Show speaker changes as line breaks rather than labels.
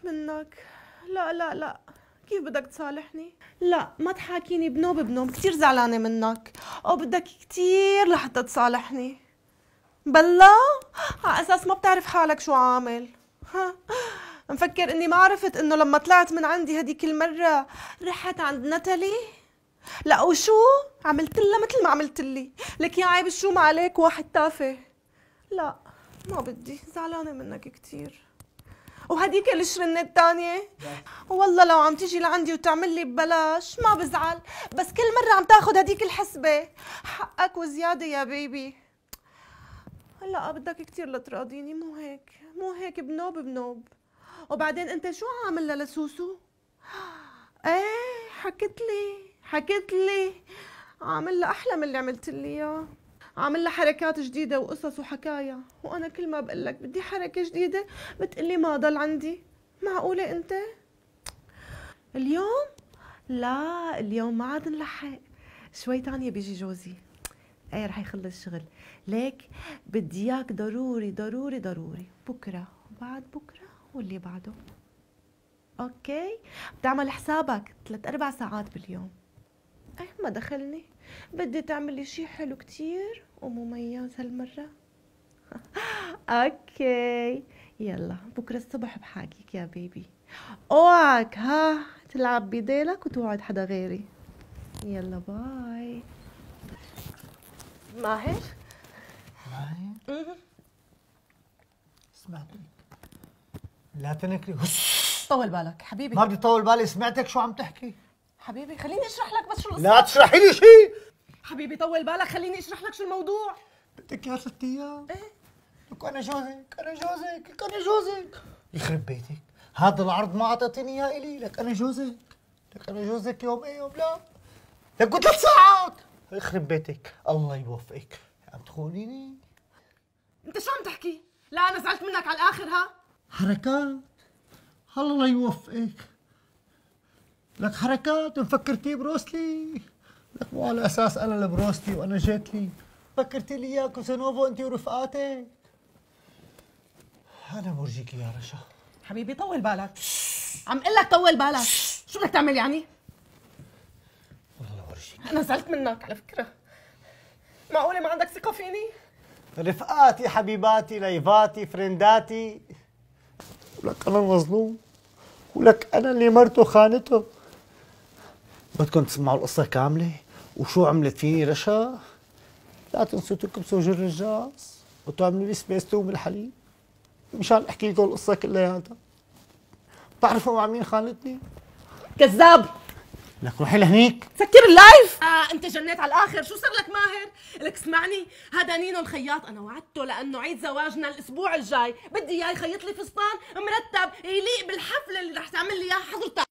منك. لا لا لا، كيف بدك تصالحني؟ لا ما تحاكيني بنوب بنوب، كتير زعلانة منك، أو بدك كتير لحتى تصالحني. بلا على أساس ما بتعرف حالك شو عامل. ها، مفكر إني ما عرفت إنه لما طلعت من عندي هديك المرة رحت عند ناتالي؟ لا وشو؟ عملت لها مثل ما عملت لي، لك يا عيب شو ما عليك واحد تافه. لا ما بدي، زعلانة منك كتير. وهديك الشرنة الثانية والله لو عم تيجي لعندي وتعمل لي ببلاش ما بزعل، بس كل مرة عم تاخد هديك الحسبة، حقك وزيادة يا بيبي. هلا بدك كتير لتراضيني، مو هيك مو هيك، بنوب بنوب. وبعدين انت شو عامل لسوسو؟ ايه حكت لي عامل لها احلى من اللي عملت لي اياه، عامل لها حركات جديده وقصص وحكايا، وانا كل ما بقول لك بدي حركه جديده بتقلي ما ضل عندي. معقوله انت اليوم؟ لا اليوم ما عاد نلحق، شوي تانية بيجي جوزي، ايه رح يخلص شغل، ليك بدي اياك ضروري ضروري ضروري بكره وبعد بكره واللي بعده. اوكي، بتعمل حسابك 3-4 ساعات باليوم. ايه ما دخلني، بدي تعملي شي حلو كتير ومميز هالمرة. اوكي يلا بكرة الصبح بحاكيك يا بيبي، اوعك ها تلعب بيديلك وتوعد حدا غيري. يلا باي. ماهر؟
ماهر؟ سمعتك، لا تنكري.
طول بالك حبيبي.
ما بدي طول بالي، سمعتك شو عم تحكي.
حبيبي خليني اشرح لك بس شو القصة.
لا تشرحي لي شيء.
حبيبي طول بالك، خليني اشرح لك شو الموضوع.
بدك اياه 3 ايام؟
ايه
لك انا جوزك، انا جوزك، لك انا جوزك. يخرب بيتك، هذا العرض ما اعطيتني اياه الي. لك انا جوزك، لك انا جوزك يوم ايه يوم لا. لك 3 ساعات. يخرب بيتك، الله يوفقك. عم تخونيني؟
انت شو عم تحكي؟ لا انا زعلت منك على الاخر. ها
حركات، الله يوفقك. لك حركات مفكرتي بروسلي. لك مو على اساس انا البروسلي وانا جيت لي فكرتي لي اياه كوزينوفو انت ورفقاتك. انا برجيك يا رشا.
حبيبي طول بالك، عم قل لك طول بالك. شو بدك تعمل يعني؟
والله برجيك.
انا زعلت منك على فكره، معقوله ما عندك ثقه فيني؟
رفقاتي حبيباتي ليفاتي فرنداتي، ولك انا المظلوم، ولك انا اللي مرته خانته. بدكم تسمعوا القصه كامله وشو عملت فيني رشا؟ لا تنسوا تكبسوا جر الجاس وتعملوا لي سبيس توم الحليب مشان احكي لكم القصه كلياتها. بتعرفوا مع مين خانتني؟
كذاب.
لك روحي لهنيك
سكر اللايف. انت جنيت على الاخر. شو صار لك ماهر؟ لك اسمعني، هذا نينو الخياط انا وعدته لانه عيد زواجنا الاسبوع الجاي بدي اياه يخيط لي فستان مرتب يليق بالحفله اللي رح تعمل لي اياها حضرتك.